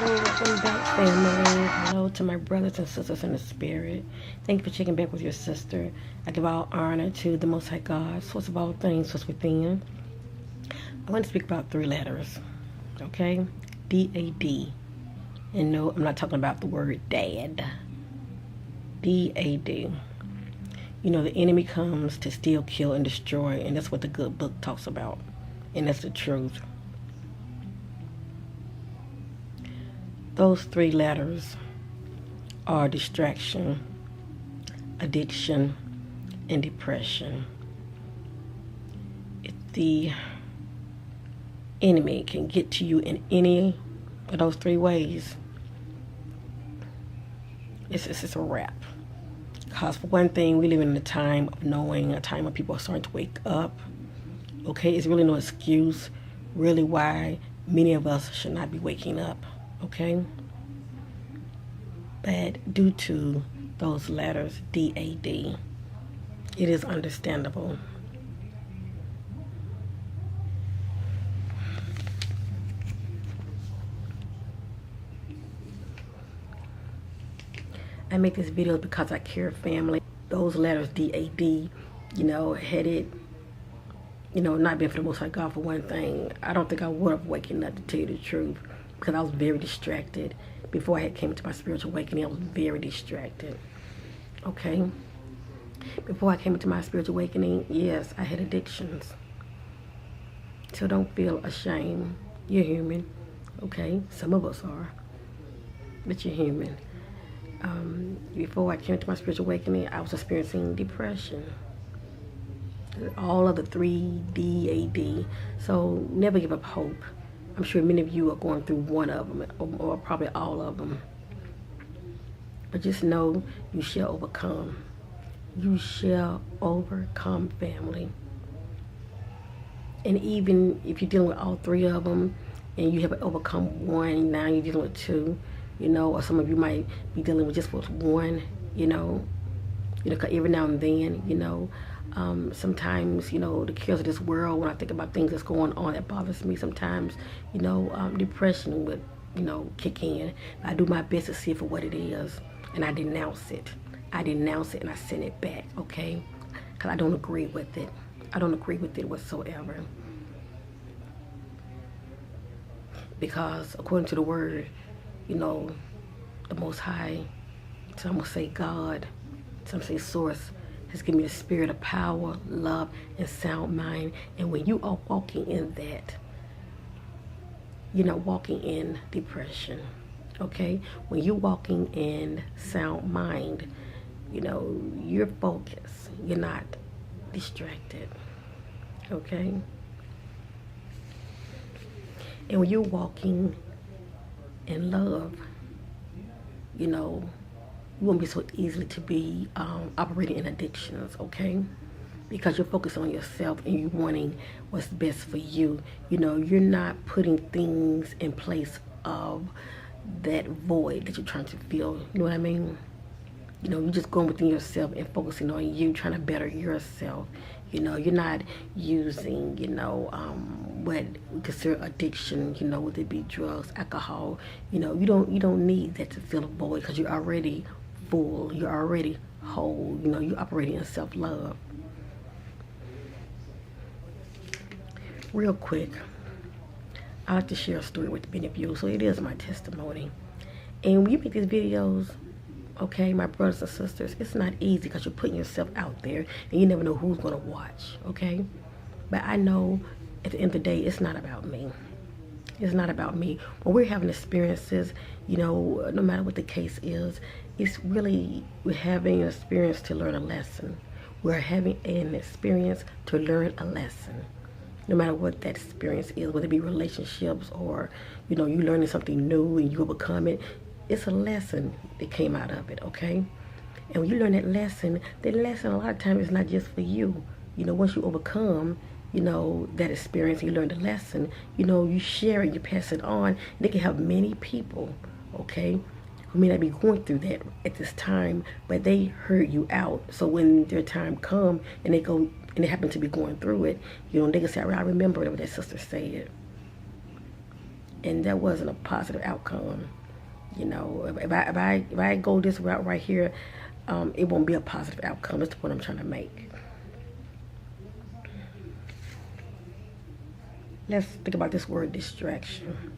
Welcome back, family. Hello to my brothers and sisters in the spirit. Thank you for checking back with your sister. I give all honor to the Most High God, source of all things, source within. I want to speak about three letters, okay? D-A-D. And no, I'm not talking about the word dad. D-A-D. You know, the enemy comes to steal, kill, and destroy, and that's what the good book talks about. And that's the truth. Those three letters are distraction, addiction, and depression. If the enemy can get to you in any of those three ways, it's a wrap. Because for one thing, we live in a time of knowing, a time when people are starting to wake up. Okay, it's really no excuse really why many of us should not be waking up. Okay, but due to those letters D-A-D, it is understandable. I make this video because I care, family. Those letters D-A-D, had it, not been for the Most High God for one thing, I don't think I would have waken up, to tell you the truth. Because I was very distracted. Before I had came into my spiritual awakening, I was very distracted. Okay? Before I came into my spiritual awakening, yes, I had addictions. So don't feel ashamed. You're human. Okay? Some of us are. But you're human. Before I came into my spiritual awakening, I was experiencing depression. All of the three D-A-D. So never give up hope. I'm sure many of you are going through one of them, or probably all of them. But just know you shall overcome. You shall overcome, family. And even if you're dealing with all three of them, and you haven't overcome one, now you're dealing with two, or some of you might be dealing with just with one, cause every now and then, sometimes, the cares of this world, when I think about things that's going on that bothers me sometimes, depression would, kick in. I do my best to see it for what it is, and I denounce it. I denounce it and I send it back, okay? Because I don't agree with it. I don't agree with it whatsoever. Because according to the word, the Most High, some will say God, some say source, has given me the spirit of power, love, and sound mind. And when you are walking in that, you're not walking in depression, okay? When you're walking in sound mind, you're focused. You're not distracted, okay? And when you're walking in love, you won't be so easily to be operating in addictions, okay? Because you're focused on yourself and you're wanting what's best for you. You're not putting things in place of that void that you're trying to fill. You know what I mean? You're just going within yourself and focusing on you, trying to better yourself. You're not using, what we consider addiction, whether it be drugs, alcohol. You don't need that to fill a void, because you're already full, you're already whole, you're operating in self-love. Real quick, I like to share a story with many of you, so it is my testimony. And when you make these videos, okay, my brothers and sisters, it's not easy because you're putting yourself out there and you never know who's going to watch, okay? But I know at the end of the day, it's not about me. It's not about me. When we're having experiences, no matter what the case is, it's really, we're having an experience to learn a lesson. We're having an experience to learn a lesson. No matter what that experience is, whether it be relationships or, you're learning something new and you overcome it, it's a lesson that came out of it, okay? And when you learn that lesson a lot of times is not just for you. Once you overcome, that experience, you learn the lesson, you share it, you pass it on, and they can help many people, okay, who may not be going through that at this time, but they heard you out. So when their time come and they happen to be going through it, they can say, I remember what that sister said. and that wasn't a positive outcome. You know, if I go this route right here, it won't be a positive outcome. That's the point I'm trying to make. Let's think about this word distraction.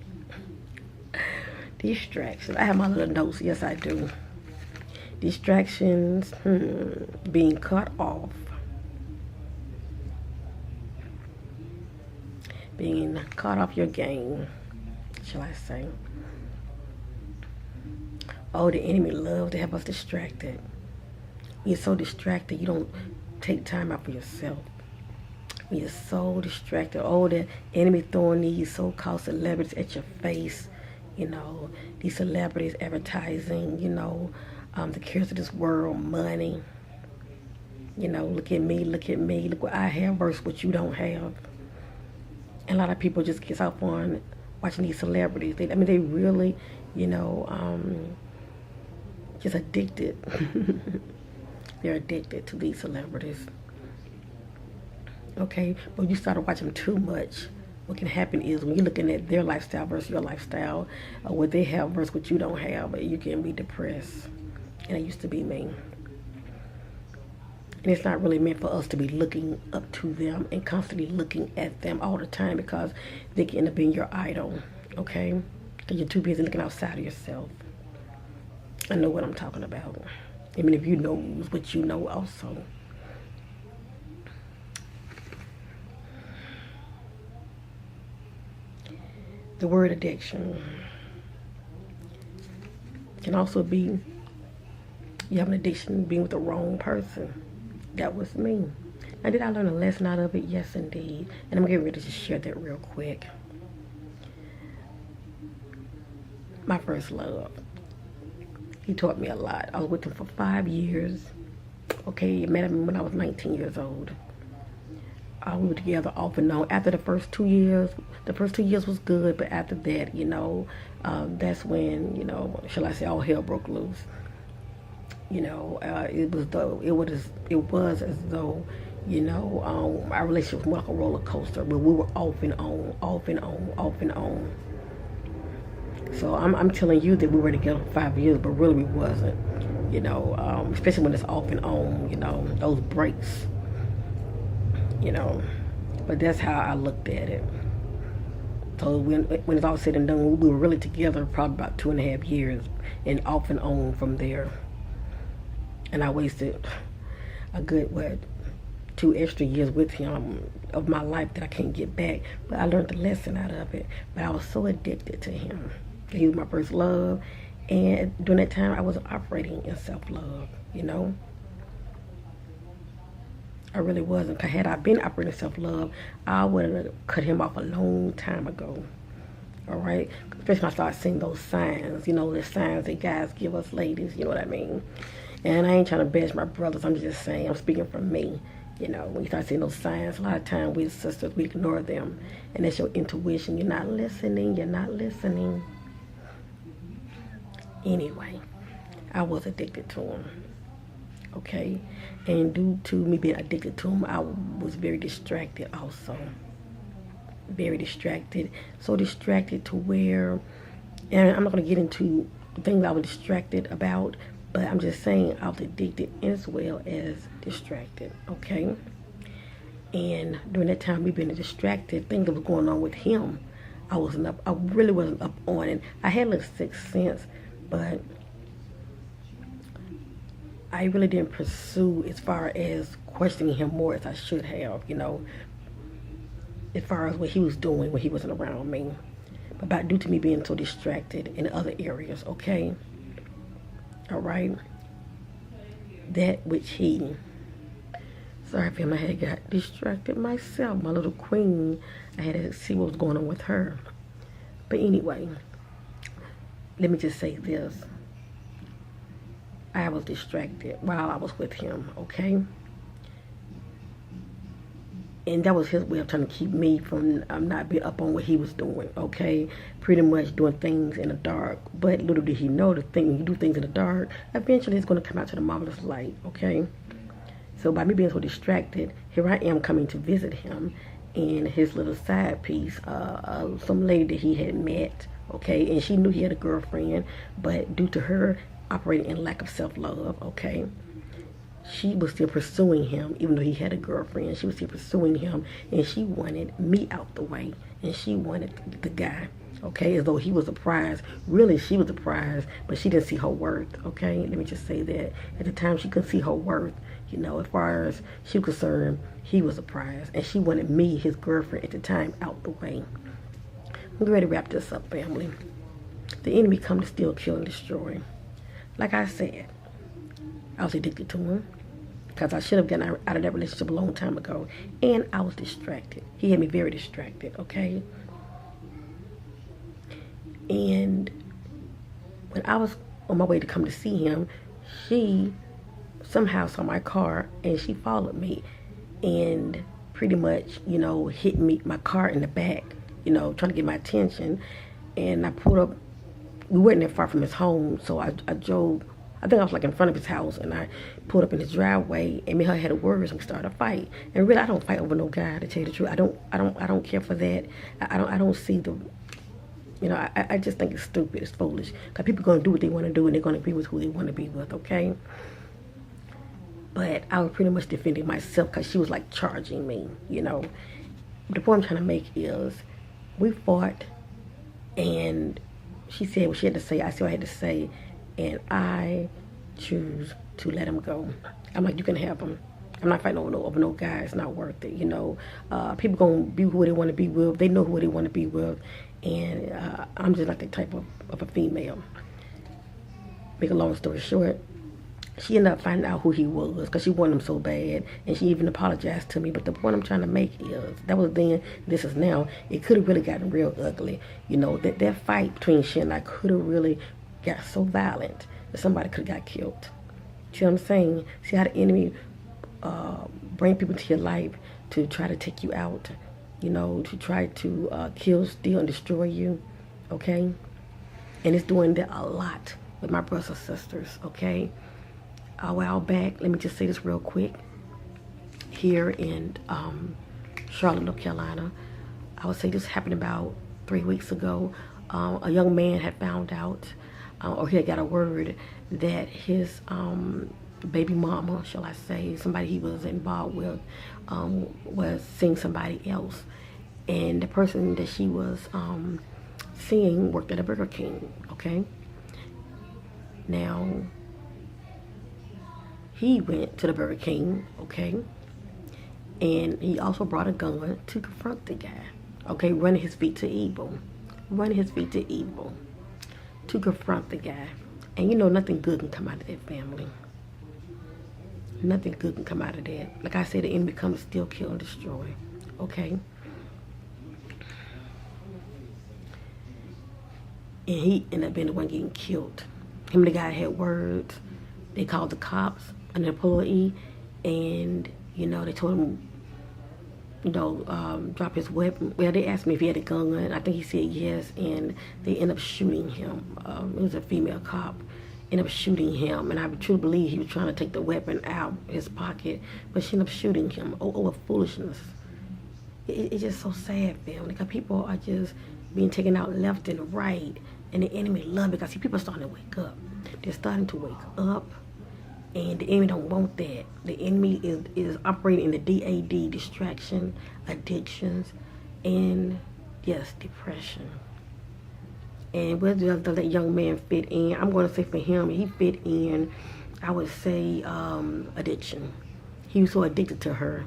Distraction. I have my little notes. Yes, I do. Distractions, being cut off, being caught off your game, shall I say. Oh, the enemy loves to have us distracted. You're so distracted, you don't take time out for yourself. You're so distracted. Oh, the enemy throwing these so-called celebrities at your face. You know, these celebrities advertising, you know, the cares of this world, money. You know, look at me, look what I have versus what you don't have. And a lot of people just get off on watching these celebrities. They really, you know, just addicted. They're addicted to these celebrities. Okay, but you started watching them too much. What can happen is when you're looking at their lifestyle versus your lifestyle, or what they have versus what you don't have, you can be depressed. And it used to be me. And it's not really meant for us to be looking up to them and constantly looking at them all the time, because they can end up being your idol, okay? Because you're too busy looking outside of yourself. I know what I'm talking about. I mean, if you know what you know also. The word addiction can also be you have an addiction being with the wrong person. That was me. Now, did I learn a lesson out of it? Yes, indeed. And I'm getting ready to just share that real quick. My first love. He taught me a lot. I was with him for 5 years. Okay, I met him when I was 19 years old. We were together off and on. After the first 2 years was good, but after that, you know, that's when, you know, shall I say, all hell broke loose. You know, it was as though, you know, our relationship was more like a roller coaster, but we were off and on, off and on, off and on. So I'm telling you that we were together for 5 years, but really we wasn't. You know, especially when it's off and on. You know, those breaks. You know, but that's how I looked at it. So when it's all said and done, we were really together probably about 2.5 years, and off and on from there. And I wasted a good 2 extra years with him of my life that I can't get back. But I learned the lesson out of it. But I was so addicted to him. He was my first love, and during that time I was operating in self-love. You know, I really wasn't. Cause had I been operating in self-love, I would have cut him off a long time ago. All right, especially when I started seeing those signs. You know, the signs that guys give us, ladies. You know what I mean? And I ain't trying to bash my brothers. I'm just saying. I'm speaking from me. You know, when you start seeing those signs, a lot of times we sisters, we ignore them, and that's your intuition. You're not listening. You're not listening. Anyway, I was addicted to him. Okay, and due to me being addicted to him, I was very distracted also. Very distracted. So distracted to where, and I'm not going to get into the things I was distracted about, but I'm just saying I was addicted as well as distracted, okay? And during that time, me being distracted, things that was going on with him, I really wasn't up on it. I had a little sixth sense, but I really didn't pursue as far as questioning him more as I should have, you know, as far as what he was doing when he wasn't around me. But due to me being so distracted in other areas, okay? All right? That which he... Sorry for him, I had got distracted myself. My little queen, I had to see what was going on with her. But anyway, let me just say this. I was distracted while I was with him, okay? And that was his way of trying to keep me from not being up on what he was doing, okay? Pretty much doing things in the dark. But little did he know, when you do things in the dark, eventually it's going to come out to the marvelous light, okay? So by me being so distracted, here I am coming to visit him. and his little side piece, some lady that he had met, okay, and she knew he had a girlfriend, but due to her operating in lack of self-love, okay, she was still pursuing him, even though he had a girlfriend. She was still pursuing him, and she wanted me out the way, and she wanted the guy, okay, as though he was a prize. Really, she was a prize, but she didn't see her worth, okay? Let me just say that. At the time, she couldn't see her worth. You know, as far as she was concerned, he was a prize, and she wanted me, his girlfriend at the time, out the way. I'm ready to wrap this up, family. The enemy come to steal, kill, and destroy. Like I said, I was addicted to him because I should have gotten out of that relationship a long time ago, and I was distracted. He had me very distracted, okay? And when I was on my way to come to see him, she somehow saw my car, and she followed me and pretty much, you know, hit me, my car in the back, you know, trying to get my attention. And I pulled up. We weren't that far from his home, so I drove. I think I was like in front of his house, and I pulled up in his driveway, and me and her had a word, and we started a fight. And really, I don't fight over no guy, to tell you the truth. I don't care for that. I don't see the, you know, I just think it's stupid, it's foolish. Because people are going to do what they want to do, and they're going to be with who they want to be with, okay? But I was pretty much defending myself because she was like charging me, you know. The point I'm trying to make is, we fought, and she said what she had to say, I said what I had to say, and I choose to let him go. I'm like, you can have him. I'm not fighting over no guy. It's not worth it, you know. People gonna be who they want to be with. They know who they want to be with, and I'm just not that type of a female. Make a long story short, she ended up finding out who he was because she wanted him so bad, and she even apologized to me. But the point I'm trying to make is, that was then, this is now. It could have really gotten real ugly, you know. That fight between she and I could have really got so violent that somebody could have got killed. See what I'm saying? See how the enemy bring people into your life to try to take you out, you know, to try to kill, steal, and destroy you, okay? And it's doing that a lot with my brothers and sisters, okay? A while back, let me just say this real quick, here in Charlotte, North Carolina, I would say this happened about 3 weeks ago. A young man had found out, or he had got a word that his baby mama, shall I say, somebody he was involved with, was seeing somebody else. And the person that she was seeing worked at a Burger King, okay? Now, he went to the Burger King, okay? And he also brought a gun to confront the guy, okay? Running his feet to evil. Running his feet to evil. To confront the guy. And you know, nothing good can come out of that, family. Nothing good can come out of that. Like I said, the enemy comes to steal, kill, and destroy. Okay? And he ended up being the one getting killed. Him and the guy had words. They called the cops, an employee, and, you know, they told him, you know, drop his weapon. Well, they asked me if he had a gun. I think he said yes, and they ended up shooting him. It was a female cop. Ended up shooting him, and I truly believe he was trying to take the weapon out of his pocket, but she ended up shooting him over foolishness. It's just so sad, family, because people are just being taken out left and right, and the enemy love it, because see, people are starting to wake up. They're starting to wake up, and the enemy don't want that. The enemy is operating in the DAD, distraction, addictions, and yes, depression. And where does that young man fit in? I'm going to say for him, he fit in, I would say, addiction. He was so addicted to her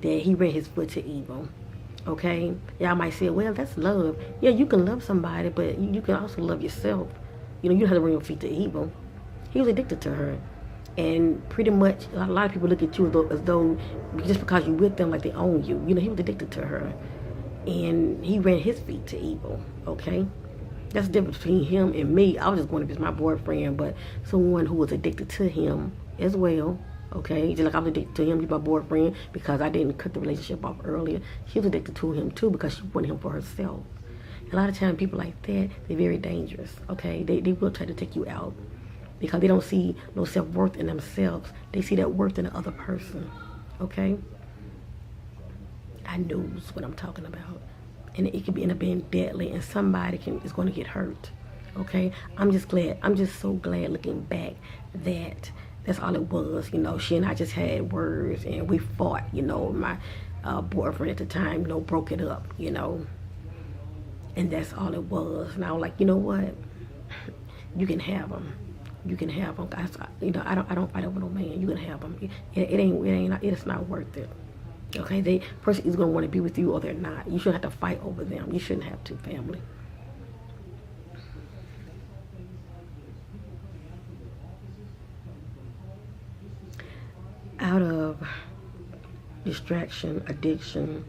that he ran his foot to evil. Okay? Y'all might say, well, that's love. Yeah, you can love somebody, but you can also love yourself. You know, you don't have to run your feet to evil. He was addicted to her. And pretty much, a lot of people look at you as though just because you're with them, like they own you. You know, he was addicted to her. And he ran his feet to evil, okay? That's the difference between him and me. I was just going to be my boyfriend, but someone who was addicted to him as well, okay? Just like I was addicted to him, he's my boyfriend, because I didn't cut the relationship off earlier. She was addicted to him too, because she wanted him for herself. A lot of times, people like that, they're very dangerous, okay? They will try to take you out, because they don't see no self-worth in themselves. They see that worth in the other person, okay? I knows what I'm talking about. And it could end up being deadly, and somebody is going to get hurt. Okay, I'm just so glad looking back that that's all it was. She and I just had words, and we fought. My boyfriend at the time, broke it up. And that's all it was. And I was like, you know what? You can have them. You can have them. I don't fight over no man. You can have them. It's not worth it. Okay, the person is going to want to be with you or they're not. You shouldn't have to fight over them. You shouldn't have to, family. Out of distraction, addiction,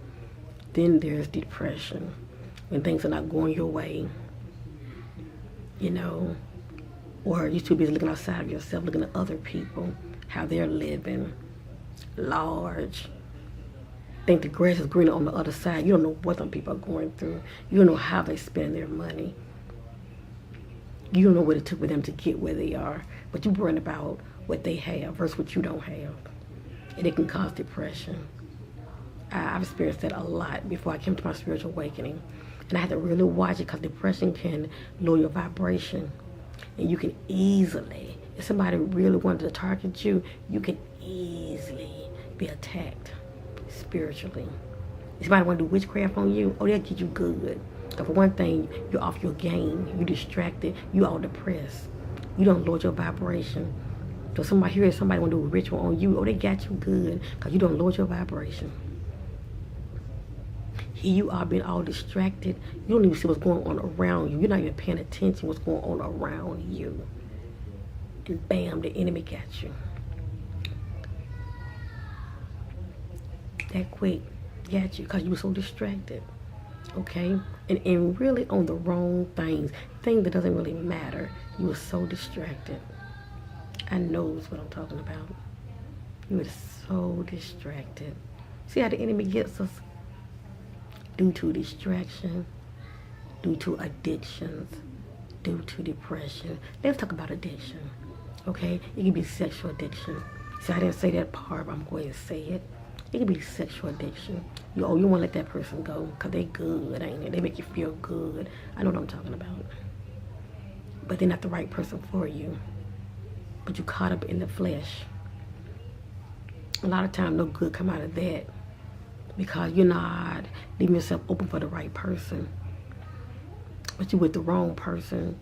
then there's depression. When things are not going your way, or you're too busy looking outside of yourself, looking at other people, how they're living, large. Think the grass is greener on the other side. You don't know what some people are going through. You don't know how they spend their money. You don't know what it took for them to get where they are. But you're worrying about what they have versus what you don't have. And it can cause depression. I've experienced that a lot before I came to my spiritual awakening. And I had to really watch it because depression can lower your vibration. And you can easily, if somebody really wanted to target you, you can easily be attacked spiritually. If somebody want to do witchcraft on you, they'll get you good. So for one thing, you're off your game. You're distracted. You're all depressed. You don't lower your vibration. So somebody want to do a ritual on you, they got you good because you don't lower your vibration. Here you are being all distracted. You don't even see what's going on around you. You're not even paying attention what's going on around you. And bam, the enemy got you. That quick got you because you were so distracted. Okay? And really on the wrong things that doesn't really matter. You were so distracted. I knows what I'm talking about. You were so distracted. See how the enemy gets us? Due to distraction, due to addictions, due to depression. Let's talk about addiction. Okay? It can be sexual addiction. See, I didn't say that part, but I'm going to say it. It can be sexual addiction. You want to let that person go because they good, ain't it? They make you feel good. I know what I'm talking about. But they're not the right person for you. But you caught up in the flesh. A lot of times, no good come out of that because you're not leaving yourself open for the right person. But you're with the wrong person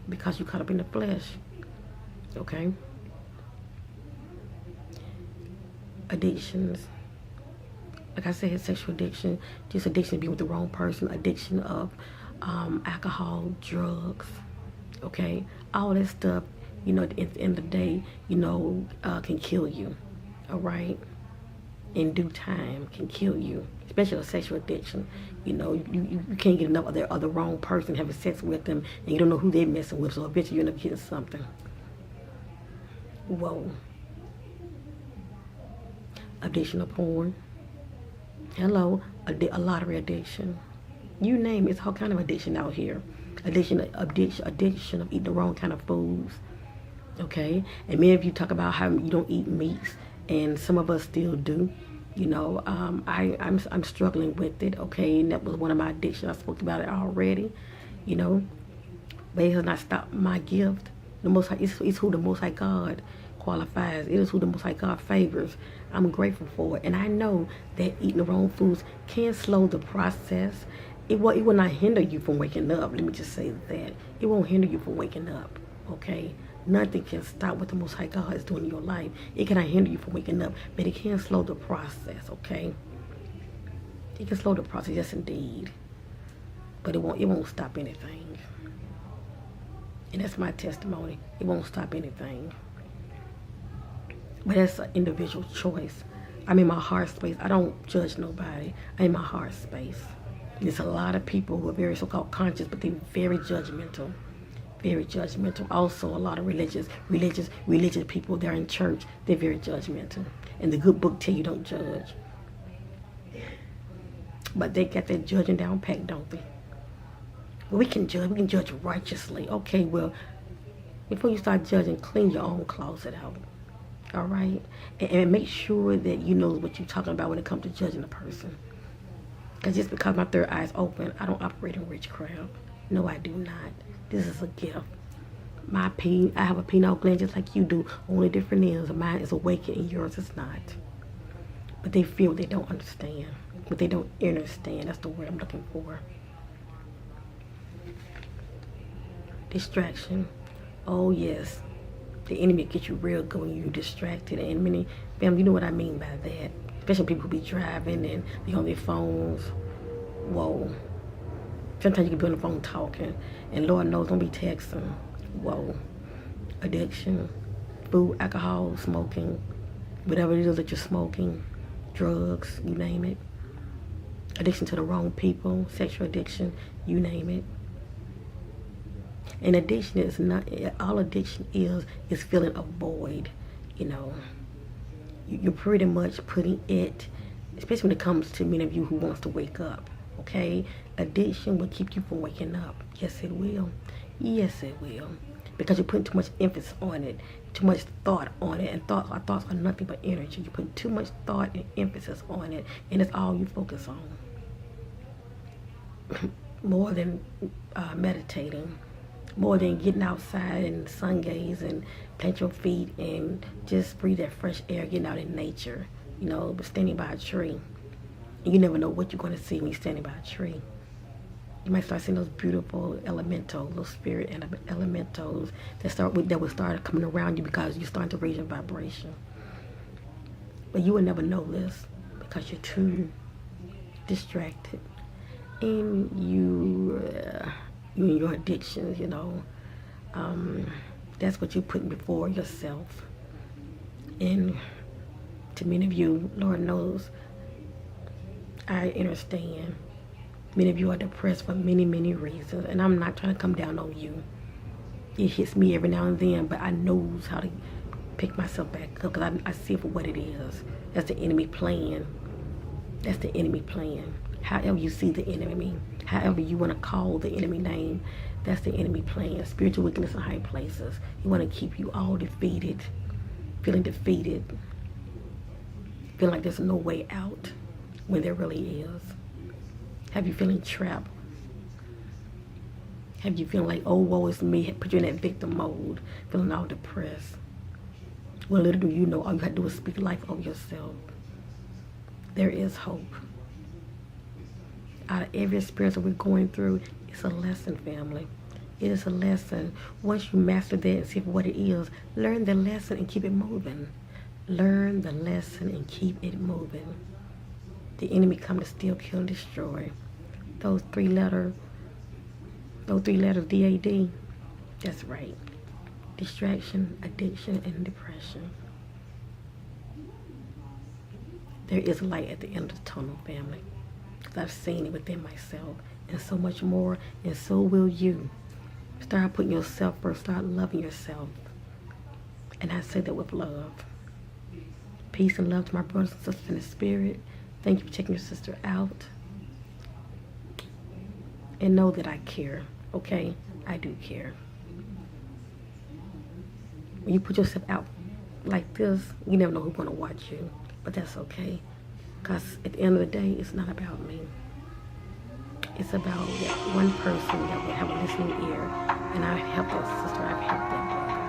because you caught up in the flesh. Okay? Addictions. Like I said, sexual addiction, just addiction to be with the wrong person, addiction of alcohol, drugs, okay? All that stuff, at the end of the day, can kill you, all right? In due time, can kill you, especially a sexual addiction. You can't get enough of the wrong person, having sex with them, and you don't know who they're messing with, so eventually you end up getting something. Whoa. Addiction of porn. Hello, a lottery addiction. You name it, it's all kind of addiction out here. Addiction of eating the wrong kind of foods. Okay, and many of you talk about how you don't eat meats, and some of us still do. I'm struggling with it. Okay, and that was one of my addictions. I spoke about it already. But it has not stopped my gift. The Most High, it's who the Most High God qualifies. It is who the Most High God favors. I'm grateful for it. And I know that eating the wrong foods can slow the process. It will not hinder you from waking up. Let me just say that. It won't hinder you from waking up. Okay? Nothing can stop what the Most High God is doing in your life. It cannot hinder you from waking up. But it can slow the process. Okay? It can slow the process. Yes, indeed. But it won't stop anything. And that's my testimony. It won't stop anything. But that's an individual choice. I'm in my heart space. I don't judge nobody. I'm in my heart space. There's a lot of people who are very so-called conscious, but they're very judgmental. Very judgmental. Also, a lot of religious people, they're in church, they're very judgmental. And the good book tell you don't judge. But they got that judging down pat, don't they? Well, we can judge righteously. Okay, well, before you start judging, clean your own closet out. All right? And make sure that you know what you're talking about when it comes to judging a person. Because just because my third eye is open, I don't operate in witchcraft. No, I do not. This is a gift. I have a pineal gland just like you do. Only different is mine is awakened and yours is not. But they feel they don't understand. But they don't understand. That's the word I'm looking for. Distraction. Oh yes. The enemy gets you real good when you're distracted. And many, fam, you know what I mean by that. Especially people who be driving and be on their phones. Whoa. Sometimes you can be on the phone talking. And Lord knows, don't be texting. Whoa. Addiction. Food, alcohol, smoking. Whatever it is that you're smoking. Drugs, you name it. Addiction to the wrong people. Sexual addiction, you name it. And addiction is not, all addiction is filling a void, you know. You're pretty much putting it, especially when it comes to many of you who wants to wake up, okay? Addiction will keep you from waking up. Yes, it will. Yes, it will. Because you're putting too much emphasis on it, too much thought on it, and thoughts are nothing but energy. You put too much thought and emphasis on it, and it's all you focus on. More than meditating. More than getting outside and sun gaze and plant your feet and just breathe that fresh air, getting out in nature, you know, but standing by a tree. And you never know what you're going to see when you're standing by a tree. You might start seeing those beautiful elementals, those spirit elementals that will start coming around you because you're starting to raise your vibration. But you will never know this because you're too distracted. And you and your addictions, you know, that's what you're putting before yourself. And to many of you, Lord knows, I understand. Many of you are depressed for many, many reasons, and I'm not trying to come down on you. It hits me every now and then, but I knows how to pick myself back up because I see it for what it is. That's the enemy playing. That's the enemy playing. However you see the enemy, however you want to call the enemy name, that's the enemy playing. Spiritual wickedness in high places. He want to keep you all defeated, feeling like there's no way out when there really is. Have you feeling trapped? Have you feeling like, oh, woe is me, put you in that victim mode, feeling all depressed? Well, little do you know, all you have to do is speak life over yourself. There is hope. Out of every experience that we're going through, it's a lesson, family. It is a lesson. Once you master that and see what it is, learn the lesson and keep it moving. Learn the lesson and keep it moving. The enemy come to steal, kill, and destroy. Those three letters, DAD, that's right. Distraction, addiction, and depression. There is light at the end of the tunnel, family. I've seen it within myself, and so much more, and so will you. Start putting yourself first, start loving yourself. And I say that with love. Peace and love to my brothers and sisters in the spirit. Thank you for checking your sister out. And know that I care, okay? I do care. When you put yourself out like this, you never know who's going to watch you. But that's okay. Because at the end of the day, it's not about me. It's about that one person that will have a listening ear. And I've helped that sister, I've helped that brother.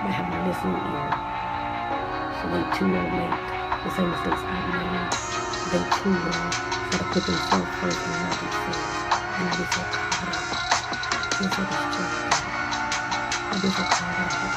By having a listening ear. So they too will make the same mistakes I've made. They too will try to put themselves first and love themselves. And I get so caught up. I get so distracted. I get so caught up with